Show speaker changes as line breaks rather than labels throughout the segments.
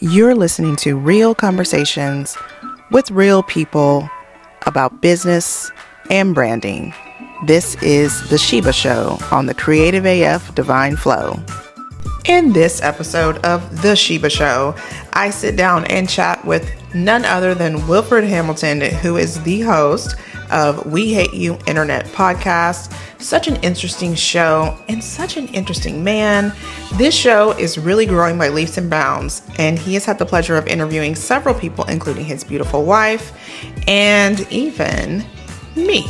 You're listening to real conversations with real people about business and branding. This is The Sheba Show on the Creative AF Divine Flow. In this episode of The Sheba Show, I sit down and chat with none other than WIlfred Hamilton, who is the host of We Hate You Internet podcast. Such an interesting show and such an interesting man. This show is really growing by leaps and bounds, and he has had the pleasure of interviewing several people, including his beautiful wife and even me.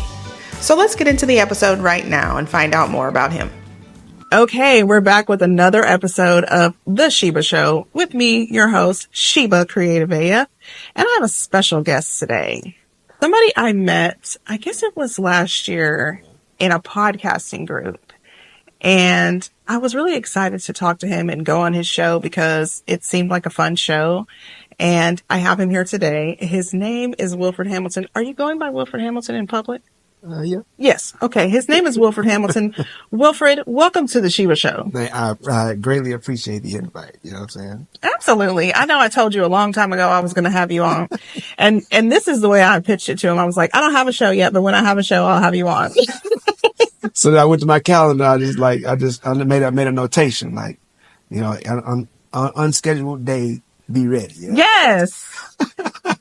So let's get into the episode right now and find out more about him. Okay, we're back with another episode of The Sheba Show with me, your host, Sheba Creative AF, and I have a special guest today. Somebody I met, I guess it was last year, in a podcasting group. And I was really excited to talk to him and go on his show because it seemed like a fun show. And I have him here today. His name is WIlfred Hamilton. Are you going by WIlfred Hamilton in public?
Yeah.
Yes. Okay. His name is WIlfred Hamilton. WIlfred, welcome to the Sheba Show.
I greatly appreciate the invite. You know what I'm saying?
Absolutely. I know I told you a long time ago I was going to have you on. And this is the way I pitched it to him. I was like, I don't have a show yet, but when I have a show, I'll have you on.
So I went to my calendar. I made a notation, like, you know, on unscheduled day, be ready. You know?
Yes.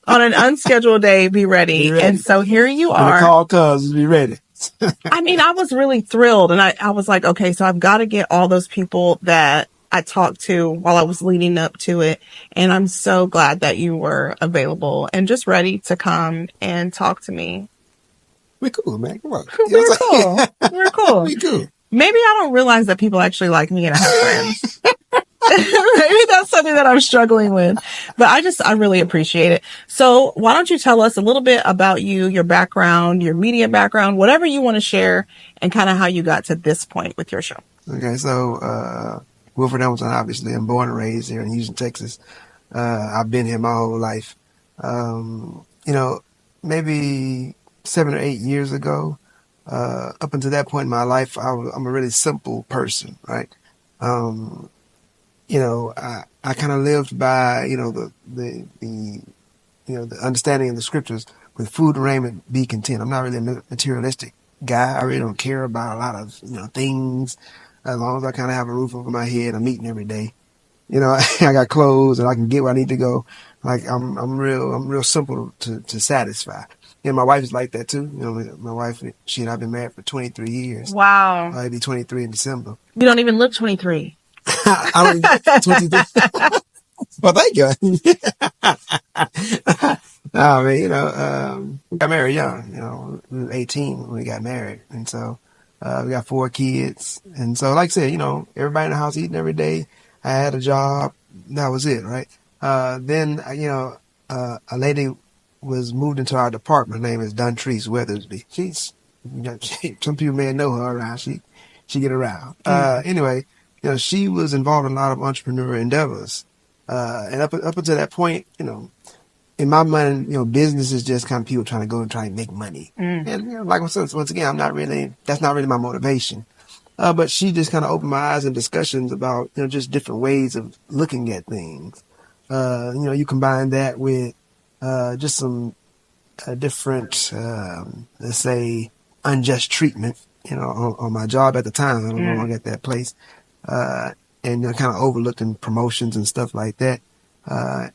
On an unscheduled day, be ready. And so here you are.
When the call comes, be ready.
I mean, I was really thrilled. And I was like, okay, so I've got to get all those people that I talked to while I was leading up to it. And I'm so glad that you were available and just ready to come and talk to me.
We're cool, man. Come on.
We're cool. We're cool.
We cool.
Maybe I don't realize that people actually like me and I have friends. Maybe that's something that I'm struggling with, but I really appreciate it. So why don't you tell us a little bit about you, your background, your media background, whatever you want to share, and kind of how you got to this point with your show.
Okay. So, WIlfred Hamilton, obviously, I'm born and raised here in Houston, Texas. I've been here my whole life. You know, maybe 7 or 8 years ago, up until that point in my life, I'm a really simple person, right? You know, I kind of lived by, you know, the understanding of the scriptures, with food and raiment be content. I'm not really a materialistic guy. I really don't care about a lot of, you know, things. As long as I kind of have a roof over my head, I'm eating every day. You know, I got clothes and I can get where I need to go. Like I'm real simple to satisfy. And my wife is like that too. You know, my wife, she and I've been married for 23 years.
Wow.
I'll be 23 in December.
You don't even look 23.
I don't even 23. Well, thank you. No, man, you know, we got married young. You know, we were 18 when we got married. And so, we got 4 kids. And so, like I said, you know, everybody in the house eating every day. I had a job. That was it, right? Then, you know, a lady was moved into our department. Her name is Duntrice Weathersby. Some people may know her around. She get around. Anyway, you know, she was involved in a lot of entrepreneurial endeavors. And up until that point, you know, in my mind, you know, business is just kind of people trying to go and try and make money. And, you know, like I said, once again, that's not really my motivation. But she just kind of opened my eyes in discussions about, you know, just different ways of looking at things. You know, you combine that with, just some, different, let's say, unjust treatment, you know, on my job at the time. I don't know long at that place. And, you know, kind of overlooked in promotions and stuff like that.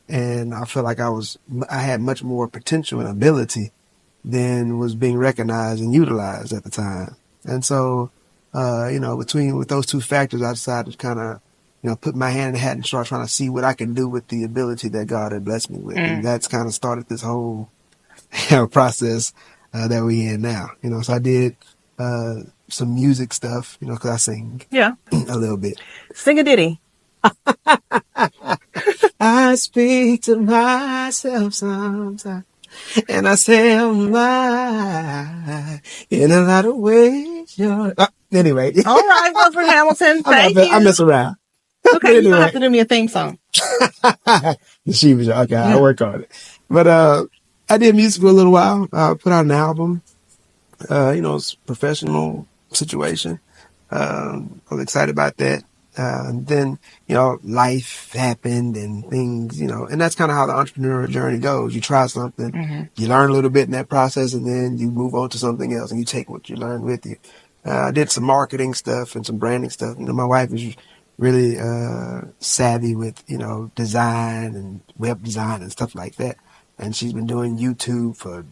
And I feel like I had much more potential and ability than was being recognized and utilized at the time. And so, you know, with those two factors, I decided to kind of, you know, put my hand in the hat and start trying to see what I can do with the ability that God had blessed me with. And that's kind of started this whole, you know, process, that we in now. You know, so I did, some music stuff, you know, cause I sing. Yeah. A little bit.
Sing a ditty.
I speak to myself sometimes, and I say, oh my, in a lot of ways. Anyway.
All right, WIlfred Hamilton. Thank you.
I mess around.
Okay, anyway. You have to do me a theme song.
The Sheba Show. Okay, I'll work on it. But I did music for a little while. Put out an album. You know, it's a professional situation. I was excited about that. And then, life happened and things, and that's kind of how the entrepreneurial journey goes. You try something, you learn a little bit in that process, and then you move on to something else and you take what you learned with you. I did some marketing stuff and some branding stuff. My wife is really savvy with, design and web design and stuff like that. And she's been doing YouTube for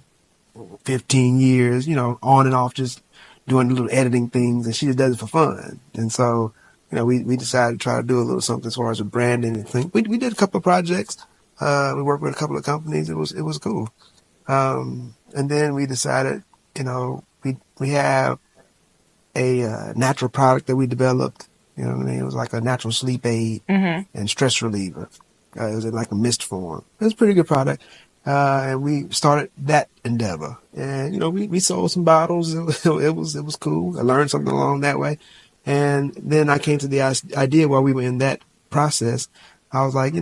15 years, on and off, just doing little editing things, and she just does it for fun. And so, we decided to try to do a little something as far as with branding and things. We did a couple of projects. We worked with a couple of companies. It was cool. And then we decided, we have a natural product that we developed. You know what I mean? It was like a natural sleep aid and stress reliever. It was in like a mist form. It was a pretty good product. And we started that endeavor. And, we sold some bottles. It was cool. I learned something along that way. And then I came to the idea while we were in that process. I was like, I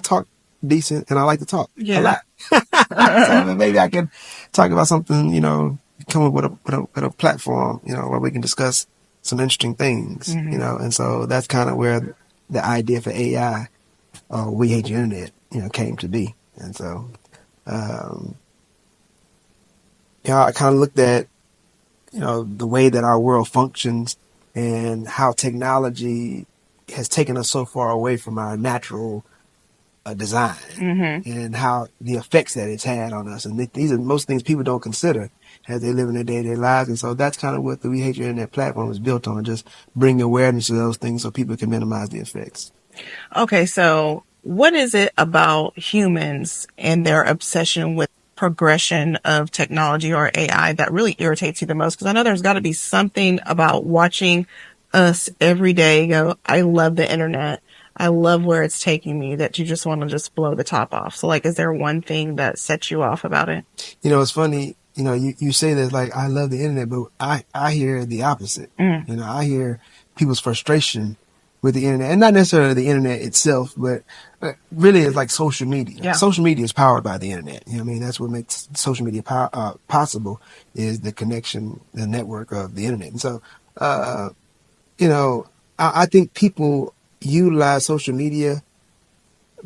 talk decent and I like to talk a lot. So maybe I can talk about something, come up with a platform, where we can discuss some interesting things, and so that's kind of where the idea for AI, We Hate Your Internet, came to be. And so, I kind of looked at, the way that our world functions and how technology has taken us so far away from our natural design and how the effects that it's had on us. And these are most things people don't consider as they live in their day-to-day lives. And so that's kind of what the We Hate Your Internet platform is built on, just bring awareness to those things so people can minimize the effects.
Okay, so what is it about humans and their obsession with progression of technology or AI that really irritates you the most? Because I know there's got to be something about watching us every day go, I love the internet, I love where it's taking me, that you just want to just blow the top off. So, like, is there one thing that sets you off about it?
It's funny, you say that, like, I love the internet, but I hear the opposite. I hear people's frustration with the internet, and not necessarily the internet itself, but really it's like social media.
Yeah.
Social media is powered by the internet. That's what makes social media possible, is the connection, the network of the internet. And so, I think people utilize social media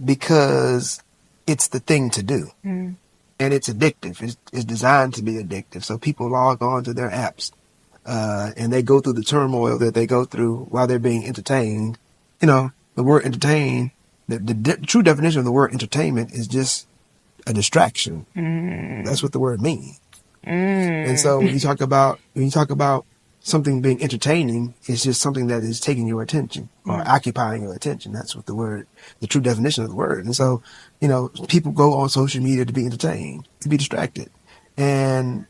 because it's the thing to do. And it's addictive. It's designed to be addictive. So people log on to their apps, and they go through the turmoil that they go through while they're being entertained. The word entertain, the true definition of the word entertainment is just a distraction. That's what the word means. And so when you talk about something being entertaining, it's just something that is taking your attention or occupying your attention. That's what the true definition of the word. And so, people go on social media to be entertained, to be distracted. And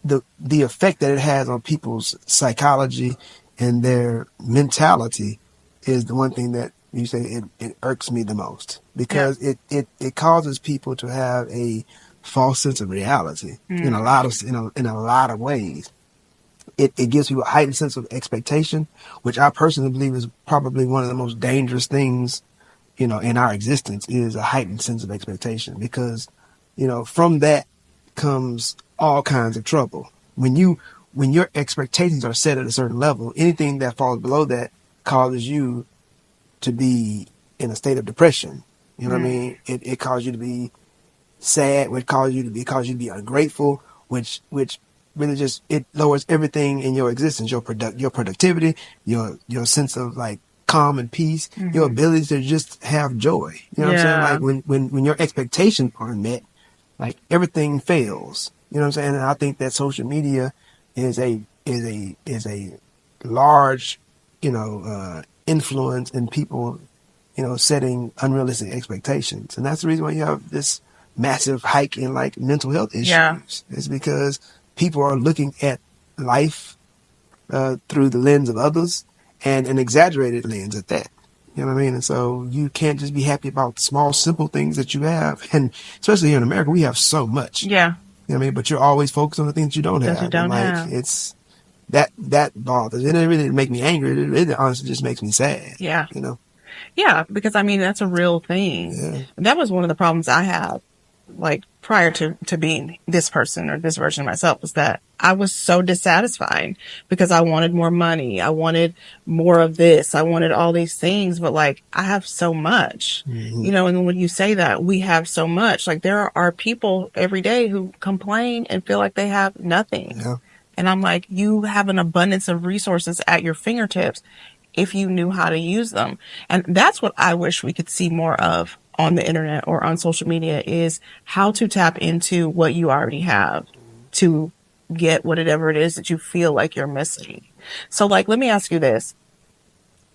the effect that it has on people's psychology and their mentality is the one thing that you say it irks me the most, because it causes people to have a false sense of reality in a lot of ways. It gives people a heightened sense of expectation, which I personally believe is probably one of the most dangerous things, in our existence, is a heightened sense of expectation, because, from that comes all kinds of trouble. When your expectations are set at a certain level, anything that falls below that causes you to be in a state of depression. You know what I mean? It causes you to be sad, which causes you to be ungrateful, which really just, it lowers everything in your existence, your productivity, your sense of like calm and peace, your ability to just have joy. You know what I'm saying? Like when your expectations aren't met, like everything fails. You know what I'm saying? And I think that social media is a large, influence in people, setting unrealistic expectations. And that's the reason why you have this massive hike in like mental health issues. Yeah. It's because people are looking at life through the lens of others, and an exaggerated lens at that. You know what I mean? And so you can't just be happy about small, simple things that you have. And especially here in America, we have so much. Yeah. You know what I mean? But you're always focused on the things you don't have. You don't have. It's that bothers. It didn't really make me angry. It honestly just makes me sad. Yeah. Yeah, because I mean, that's a real thing. Yeah. That was one of the problems I had
like prior to being this person or this version of myself, was that I was so dissatisfied because I wanted more money. I wanted more of this. I wanted all these things, but like I have so much, you know, and when you say that we have so much, like there are people every day who complain and feel like they have nothing.
Yeah.
And I'm like, you have an abundance of resources at your fingertips if you knew how to use them. And that's what I wish we could see more of on the internet or on social media, is how to tap into what you already have to get whatever it is that you feel like you're missing. So like, let me ask you this.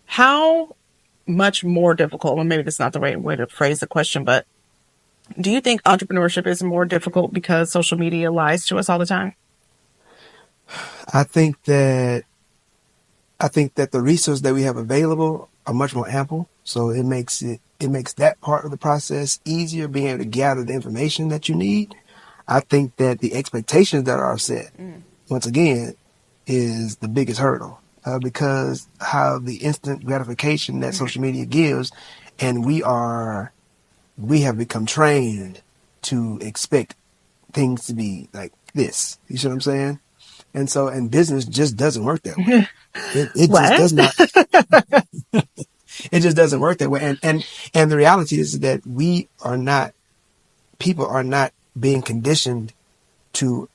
How much more difficult, well, maybe that's not the right way to phrase the question, but do you think entrepreneurship is more difficult because social media lies to us all the time?
I think that the resources that we have available are much more ample. So it makes that part of the process easier, being able to gather the information that you need. I think that the expectations that are set, once again, is the biggest hurdle, because how the instant gratification that social media gives, and we have become trained to expect things to be like this. You see what I'm saying? And so, and business just doesn't work that way. It just does not. It just doesn't work that way. And the reality is that people are not being conditioned to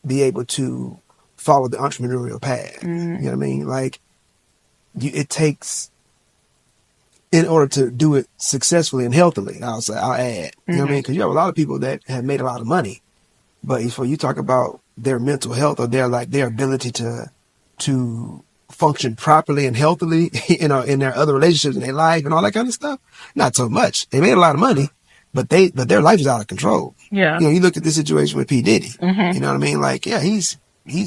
be able to follow the entrepreneurial path. You know what I mean? Like, it takes, in order to do it successfully and healthily, I'll add, you know what I mean? Because you have a lot of people that have made a lot of money, but if you talk about their mental health or their ability to function properly and healthily, you know, in their other relationships in their life and all that kind of stuff, not so much. They made a lot of money, but their life is out of control. Yeah. You know, you look at the situation with P. Diddy, you know what I mean? Like, yeah, he's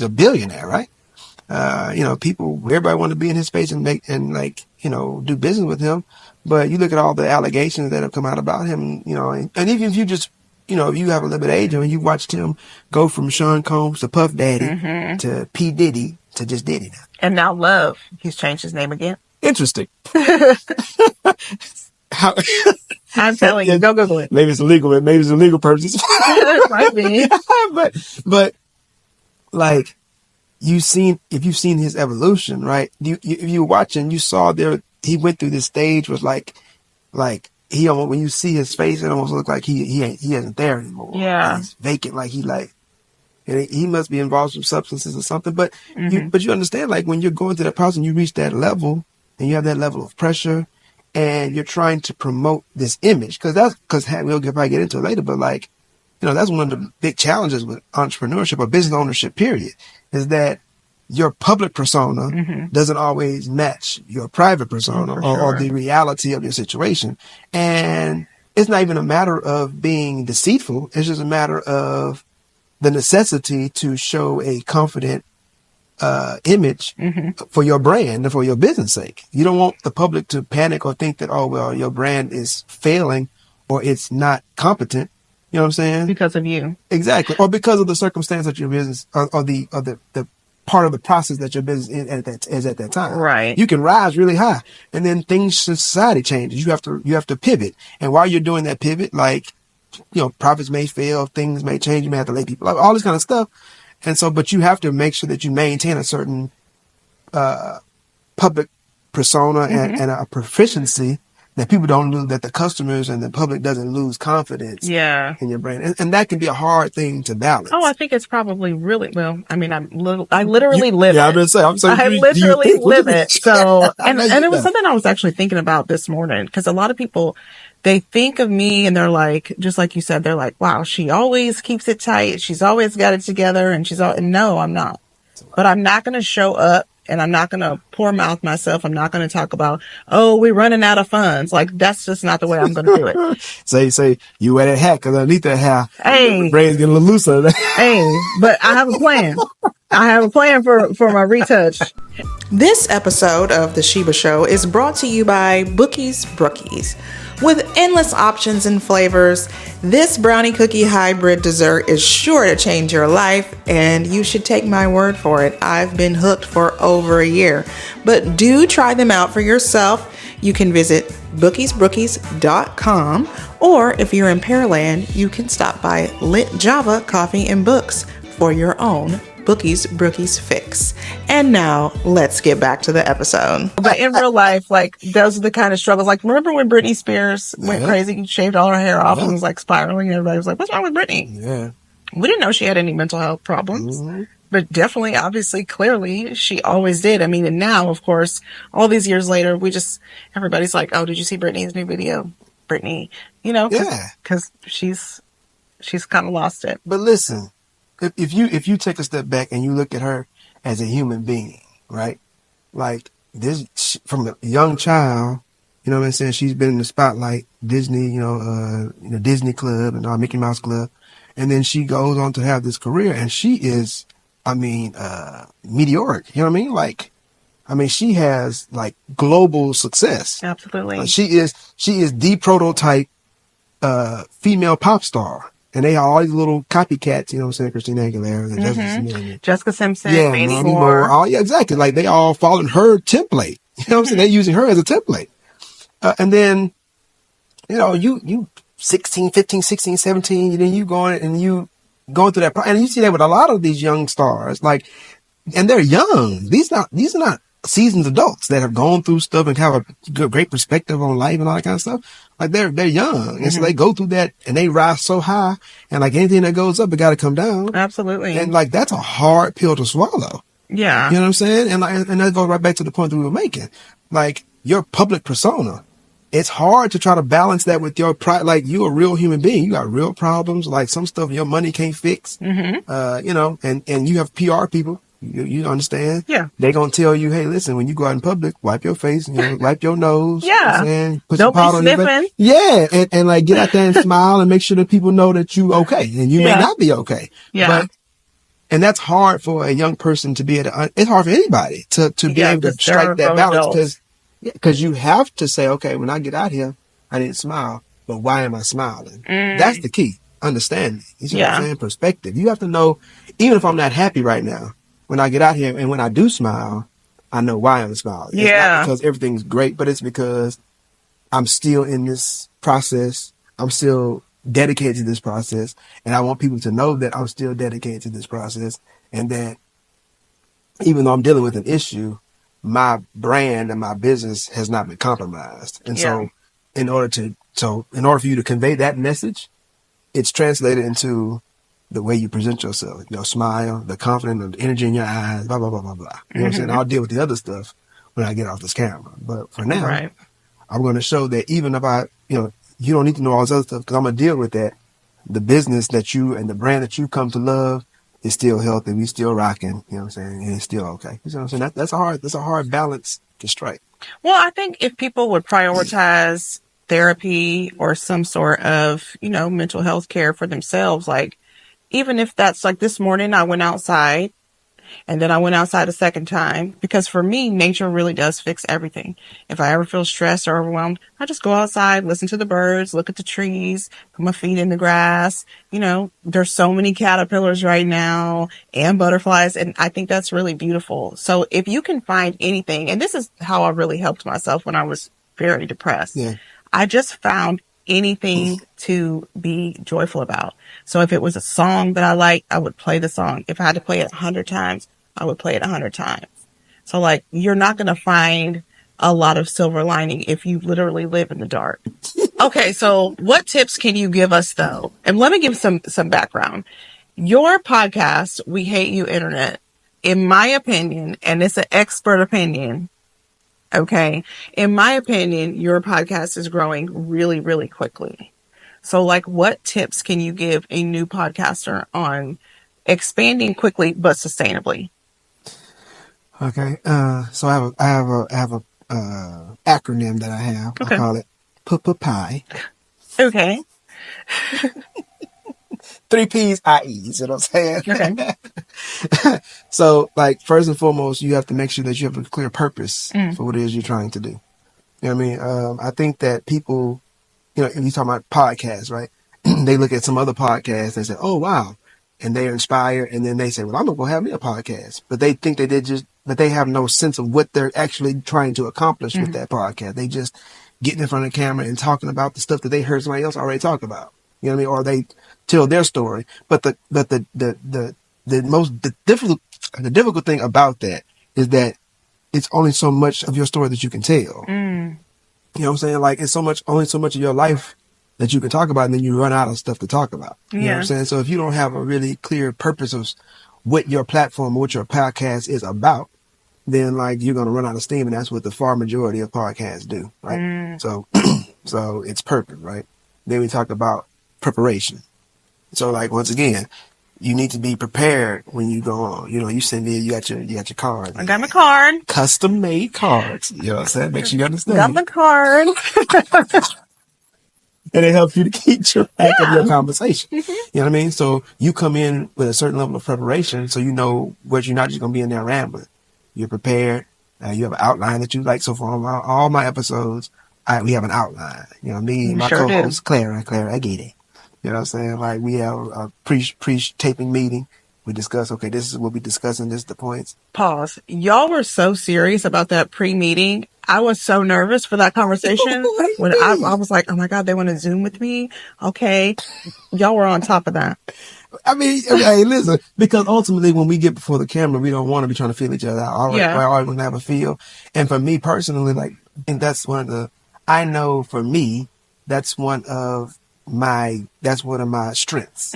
a billionaire, right? You know, everybody want to be in his space and do business with him. But you look at all the allegations that have come out about him, you know, and even if you just, you know, if you have a little bit of age and you watched him go from Sean Combs to Puff Daddy to P. Diddy to just Diddy now.
And now Love, he's changed his name again.
Interesting.
I'm telling you, go Google it.
Maybe it's illegal purposes.
It might be.
but like, if you've seen his evolution, right? If you were watching, you saw he went through this stage was like he almost, when you see his face, it almost looks like he isn't there anymore. Yeah. He's vacant, and he must be involved with substances or something. But you understand, like, when you're going through that process and you reach that level and you have that level of pressure and you're trying to promote this image, because we'll probably get into it later, but like, you know, that's one of the big challenges with entrepreneurship or business ownership, period, is that your public persona doesn't always match your private persona or the reality of your situation. And it's not even a matter of being deceitful. It's just a matter of the necessity to show a confident image for your brand and for your business sake. You don't want the public to panic or think that, oh, well, your brand is failing or it's not competent. You know what I'm saying?
Because of you. Exactly.
Or because of the circumstance that your business or the part of the process that your business is at that time. Right. You can rise really high and then society changes. You have to pivot. And while you're doing that pivot, like, you know, profits may fail, things may change, you may have to lay people off, all this kind of stuff. And so, but you have to make sure that you maintain a certain public persona and a proficiency that people don't lose, that the customers and the public doesn't lose confidence in your brand. And that can be a hard thing to balance.
Oh, I think it's probably really, well, I mean, I literally live it.
Yeah, I'm going to say,
I literally live it. So, and it was something I was actually thinking about this morning, because a lot of people, they think of me and they're like, just like you said, they're like, wow, she always keeps it tight. She's always got it together. And no, I'm not. But I'm not going to show up and I'm not going to poor mouth myself. I'm not going to talk about, oh, we're running out of funds. Like, that's just not the way I'm going to do it.
Say you wear that hat because underneath that hat,
hey,
brain's getting a little looser.
Hey, but I have a plan. I have a plan for my retouch. This episode of The Sheba Show is brought to you by Bookie's Brookies. With endless options and flavors, this brownie cookie hybrid dessert is sure to change your life, and you should take my word for it. I've been hooked for over a year. But do try them out for yourself. You can visit bookiesbrookies.com, or if you're in Pearland, you can stop by Lit Java Coffee and Books for your own Bookies Brookies fix. And now let's get back to the episode. But in real life, like, those are the kind of struggles. Like, remember when Britney Spears went crazy, shaved all her hair off and was like spiraling, and everybody was like, what's wrong with Britney?
Yeah.
We didn't know she had any mental health problems. Mm-hmm. But definitely, obviously, clearly, she always did. I mean, and now, of course, all these years later, everybody's like, oh, did you see Britney's new video? Britney, because she's kind of lost it.
But listen, if you take a step back and you look at her as a human being, right? Like this, from a young child, you know what I'm saying? She's been in the spotlight, Disney, Disney Club and Mickey Mouse Club. And then she goes on to have this career, and she is, meteoric. You know what I mean? Like, she has like global success.
Absolutely.
She is the prototype female pop star. And they have all these little copycats, you know what I'm saying? Christina Aguilera,
Jessica Simpson,
yeah,
Mandy Moore.
Oh, yeah, exactly. Like, they all following her template. You know what I'm saying? They're using her as a template. And then, you 16, 15, 16, 17, and then you going through that. And you see that with a lot of these young stars, like, and they're young. These are not seasoned adults that have gone through stuff and have a great perspective on life and all that kind of stuff. Like, they're young. And so they go through that and they rise so high, and like anything that goes up, it got to come down.
Absolutely.
And like, that's a hard pill to swallow.
Yeah.
You know what I'm saying? And that goes right back to the point that we were making. Like, your public persona, it's hard to try to balance that with your pride. Like, you're a real human being. You got real problems. Like, some stuff your money can't fix. And you have PR people. You understand?
Yeah.
They're going to tell you, hey, listen, when you go out in public, wipe your face, wipe your nose.
Yeah.
And put
Don't
some powder
be
on your
sniffing.
face. Yeah. And like, get out there and smile and make sure that people know that you okay. And you may not be okay.
Yeah.
And that's hard for a young person to be able to, it's hard for anybody to be able to strike that balance, because you have to say, okay, when I get out here, I need to smile, but why am I smiling? That's the key. Understanding. You see what I'm saying? Perspective. You have to know, even if I'm not happy right now, when I get out here and when I do smile, I know why I'm smiling. It's not because everything's great, but it's because I'm still in this process. I'm still dedicated to this process. And I want people to know that I'm still dedicated to this process, and that even though I'm dealing with an issue, my brand and my business has not been compromised. And so in order for you to convey that message, it's translated into the way you present yourself, your smile, the confidence, the energy in your eyes, blah, blah, blah, blah, blah. You know what I'm saying? I'll deal with the other stuff when I get off this camera. But for now, I'm going to show that even if you don't need to know all this other stuff, because I'm going to deal with that. The business that you and the brand that you come to love is still healthy. We still rocking, you know what I'm saying? And it's still okay. You know what I'm saying? That's a hard balance to strike.
Well, I think if people would prioritize therapy or some sort of, mental health care for themselves, like, even if that's like this morning, I went outside, and then I went outside a second time, because for me, nature really does fix everything. If I ever feel stressed or overwhelmed, I just go outside, listen to the birds, look at the trees, put my feet in the grass. There's so many caterpillars right now and butterflies, and I think that's really beautiful. So if you can find anything, and this is how I really helped myself when I was very depressed.
Yeah.
I just found anything to be joyful about. So if it was a song that I liked, I would play the song. If I had to play it 100 times, I would play it 100 times. So like, you're not going to find a lot of silver lining if you literally live in the dark. Okay. So what tips can you give us though? And let me give some background. Your podcast, We Hate You Internet, in my opinion, and it's an expert opinion, okay, in my opinion, your podcast is growing really, really quickly. So like, what tips can you give a new podcaster on expanding quickly but sustainably?
Okay. So I have a acronym that I have. Okay. I call it PPI.
Okay.
3 P's, I-E, you know what I'm saying?
Okay.
So, like, first and foremost, you have to make sure that you have a clear purpose for what it is you're trying to do. You know what I mean? I think that people, if you talk about podcasts, right? They look at some other podcasts and say, oh, wow. And they're inspired. And then they say, well, I'm going to go have me a podcast. But they think that but they have no sense of what they're actually trying to accomplish with that podcast. They just getting in front of the camera and talking about the stuff that they heard somebody else already talk about. You know what I mean? Or they tell their story. But the difficult thing about that is that it's only so much of your story that you can tell. You know what I'm saying? Like, it's only so much of your life that you can talk about, and then you run out of stuff to talk about. You know what I'm saying? So if you don't have a really clear purpose of what your platform or what your podcast is about, then like you're going to run out of steam, and that's what the far majority of podcasts do, right? So it's purpose, right? Then we talk about preparation. So like, once again, you need to be prepared when you go on. You know, you send in, you got your card.
I got my card.
Custom made cards. You know what I'm saying? Make sure you understand.
Got my card.
And it helps you to keep track of your conversation. You know what I mean? So you come in with a certain level of preparation, so you know what, you're not just going to be in there rambling. You're prepared. You have an outline that you like. So for all my episodes, we have an outline. You know, me and my co-host, Clara, I get it. You know what I'm saying? Like, we have a pre-taping meeting. We discuss, okay, this is what we're discussing. This is the points.
Pause. Y'all were so serious about that pre-meeting. I was so nervous for that conversation. When I was like, oh my God, they want to Zoom with me? Okay. Y'all were on top of that.
I mean, hey, listen, because ultimately when we get before the camera, we don't want to be trying to feel each other out. I always want to have a feel. And for me personally, like, I think that's I know for me, that's one of my strengths.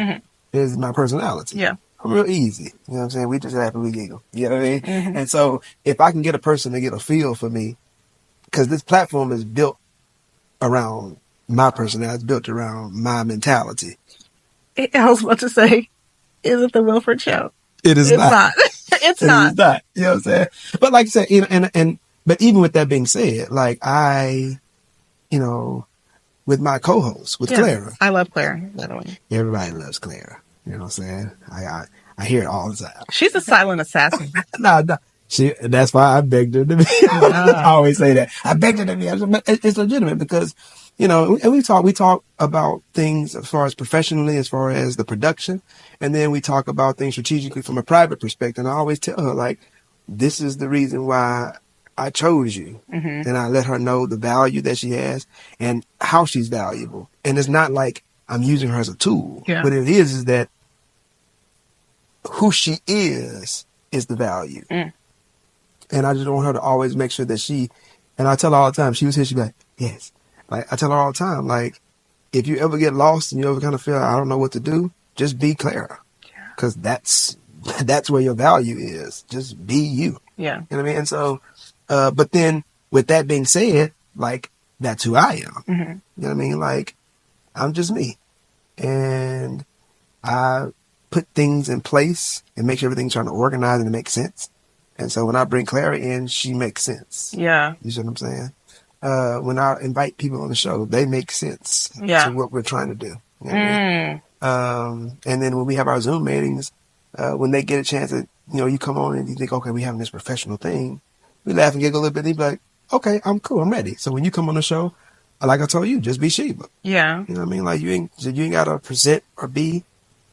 Is my personality. Yeah. I'm real easy. You know what I'm saying? We just laugh and we giggle. You know what I mean? And so if I can get a person to get a feel for me, because this platform is built around my personality, it's built around my mentality.
I was about to say, is it the WIlfred Show?
It is not.
It's not.
It's not. You know what I'm saying? But like I said, you know, but even with that being said, like with my co-host, with Clara.
I love Clara, by the way.
Everybody loves Clara. You know what I'm saying? I hear it all the time.
She's a silent assassin.
No. That's why I begged her to be. I always say that. I begged her to be. It's legitimate because, you know, and we talk about things as far as professionally, as far as the production. And then we talk about things strategically from a private perspective. And I always tell her, like, this is the reason why I chose you. And I let her know the value that she has and how she's valuable. And it's not like I'm using her as a tool. Yeah. What it is that who she is the value. And I just want her to always make sure that and I tell her all the time, she was here, she'd be like, yes. Like, I tell her all the time, like, if you ever get lost and you ever kind of feel, I don't know what to do, just be Clara. Because that's where your value is. Just be you. Yeah. You know what I mean? And so, but then with that being said, like, that's who I am. You know what I mean? Like, I'm just me. And I put things in place and make sure everything's trying to organize and make sense. And so when I bring Clara in, she makes sense. Yeah. You see what I'm saying? When I invite people on the show, they make sense to what we're trying to do. You know what I mean? And then when we have our Zoom meetings, when they get a chance to, you know, you come on and you think, okay, we're having this professional thing, we laugh and giggle a little bit and be like, okay, I'm cool, I'm ready. So when you come on the show, like I told you, just be Sheba. Yeah. You know what I mean? Like, you ain't got to present or be,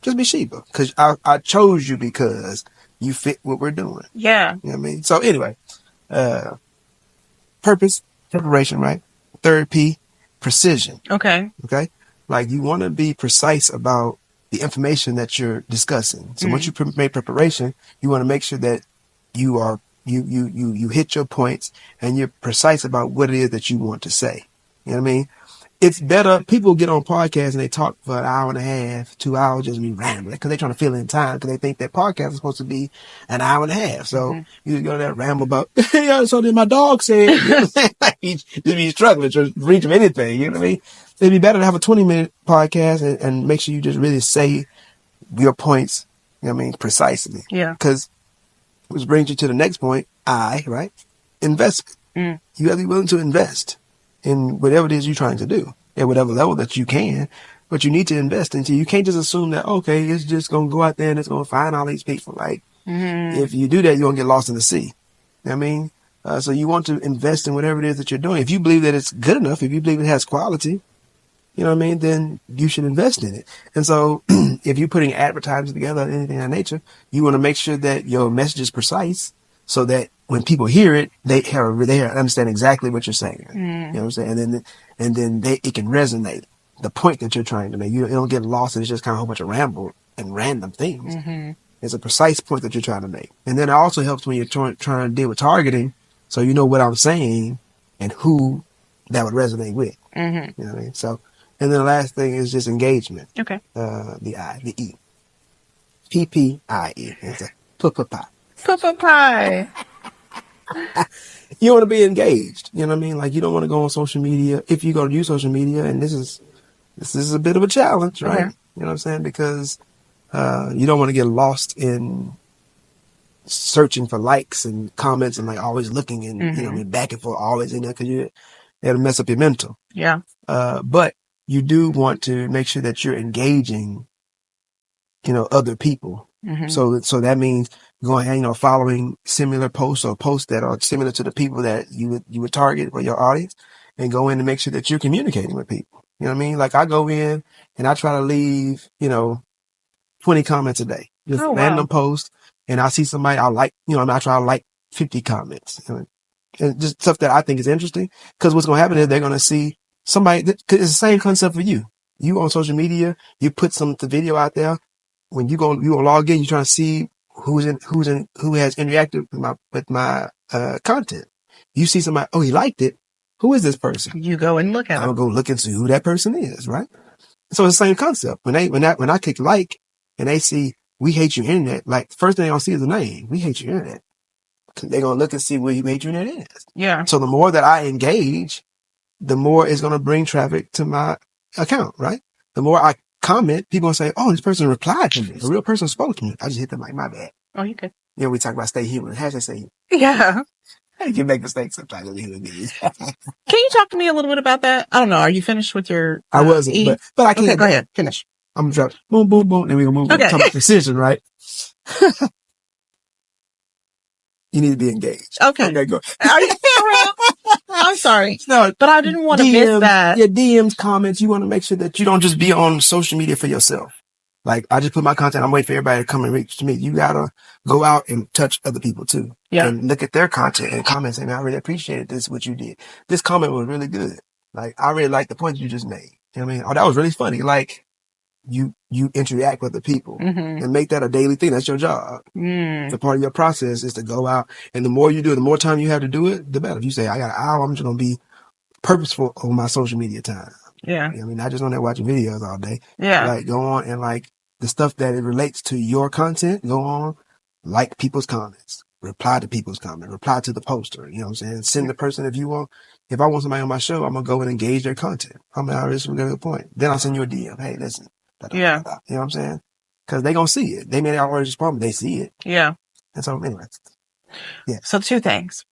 just be Sheba. Because I chose you because you fit what we're doing. Yeah. You know what I mean? So anyway, purpose, preparation, right? Third P, precision. Okay. Like, you want to be precise about the information that you're discussing. So once you make preparation, you want to make sure that you are, you hit your points and you're precise about what it is that you want to say. You know what I mean? It's better. People get on podcasts and they talk for an hour and a half, 2 hours, just be rambling because they're trying to fill in time because they think that podcast is supposed to be an hour and a half. So you just go there and ramble about, yeah, so then my dog said, you know what I'm saying? Like, just be struggling to reach of anything. You know what I mean? It'd be better to have a 20-minute podcast and make sure you just really say your points, you know what I mean, precisely. Yeah. Because which brings you to the next point, right? Investment. You have to be willing to invest in whatever it is you're trying to do at whatever level that you can, but you need to invest into. You can't just assume that, okay, it's just going to go out there and it's going to find all these people. Like, if you do that, you're going to get lost in the sea. You know what I mean? So you want to invest in whatever it is that you're doing. If you believe that it's good enough, if you believe it has quality, you know what I mean, then you should invest in it. And so if you're putting advertising together or anything of that nature, you want to make sure that your message is precise so that when people hear it, they understand exactly what you're saying. You know what I'm saying? And then it can resonate. The point that you're trying to make, you don't get lost. It's just kind of a whole bunch of ramble and random things. It's a precise point that you're trying to make. And then it also helps when you're trying to deal with targeting, so you know what I'm saying and who that would resonate with. You know what I mean? So, and then the last thing is just engagement.
Okay.
The E. PPIE. It's a pie.
Pie.
You want to be engaged. You know what I mean? Like, you don't want to go on social media if you're going to use social media. And this is a bit of a challenge, right?
Okay.
You know what I'm saying? Because you don't want to get lost in searching for likes and comments and like always looking and you know, back and forth, always in there, because it'll mess up your mental.
Yeah.
But you do want to make sure that you're engaging, you know, other people. So that means going, you know, following similar posts or posts that are similar to the people that you would target for your audience, and go in and make sure that you're communicating with people. You know what I mean? Like, I go in and I try to leave, you know, 20 comments a day, just random posts, and I see somebody I like, you know, I try to like 50 comments, and just stuff that I think is interesting. Because what's going to happen is they're going to see somebody, cause it's the same concept for you. You on social media, you put the video out there. When you go log in, you're trying to see who has interacted with my content. You see somebody, oh, he liked it. Who is this person?
You go and look at
I'm
them.
gonna go look and see who that person is, right? So it's the same concept. When I click like and they see "We Hate You Internet," like, first thing they're gonna see is the name. "We Hate You Internet." They're gonna look and see what "We Hate You Internet" is.
Yeah.
So the more that I engage, the more it's gonna bring traffic to my account, right? The more I comment, people gonna say, "Oh, this person replied to me. A real person spoke to me." I just hit them like, "My bad."
Oh, you good.
You know, we talk about stay human. Hashtag stay human.
Yeah.
You can make mistakes sometimes as a human being.
Can you talk to me a little bit about that? I don't know. Are you finished with your
I wasn't,
E?
but I can't.
Okay, go ahead. Finish.
I'm gonna drop boom, boom, boom. Then we're gonna move on. Talk about precision, right? You need to be engaged.
Okay.
Okay, go.
Are you for real? I'm sorry.
No,
but I didn't want to miss that.
Yeah, DMs, comments. You want to make sure that you don't just be on social media for yourself. Like, I just put my content, I'm waiting for everybody to come and reach to me. You gotta go out and touch other people too.
Yeah.
And look at their content and comment saying, "I really appreciated this, what you did. This comment was really good. Like, I really like the point you just made." You know what I mean? Oh, that was really funny. Like, you interact with the people and make that a daily thing. That's your job. The part of your process is to go out, and the more you do it, the more time you have to do it, the better. If you say, "I got an hour, I'm just going to be purposeful on my social media time."
Yeah.
You know what I mean? Not just on there watching videos all day.
Yeah.
Like, go on and like the stuff that it relates to your content, go on, like people's comments, reply to people's comments, reply to the poster. You know what I'm saying? Send the person, if I want somebody on my show, I'm going to go and engage their content. I'm going to get to the point. Then I'll send you a DM. "Hey, listen."
Yeah.
You know what I'm saying? Because they're going to see it. They may not already respond, but they see it.
Yeah.
And so, anyway. Yeah.
So 2 things.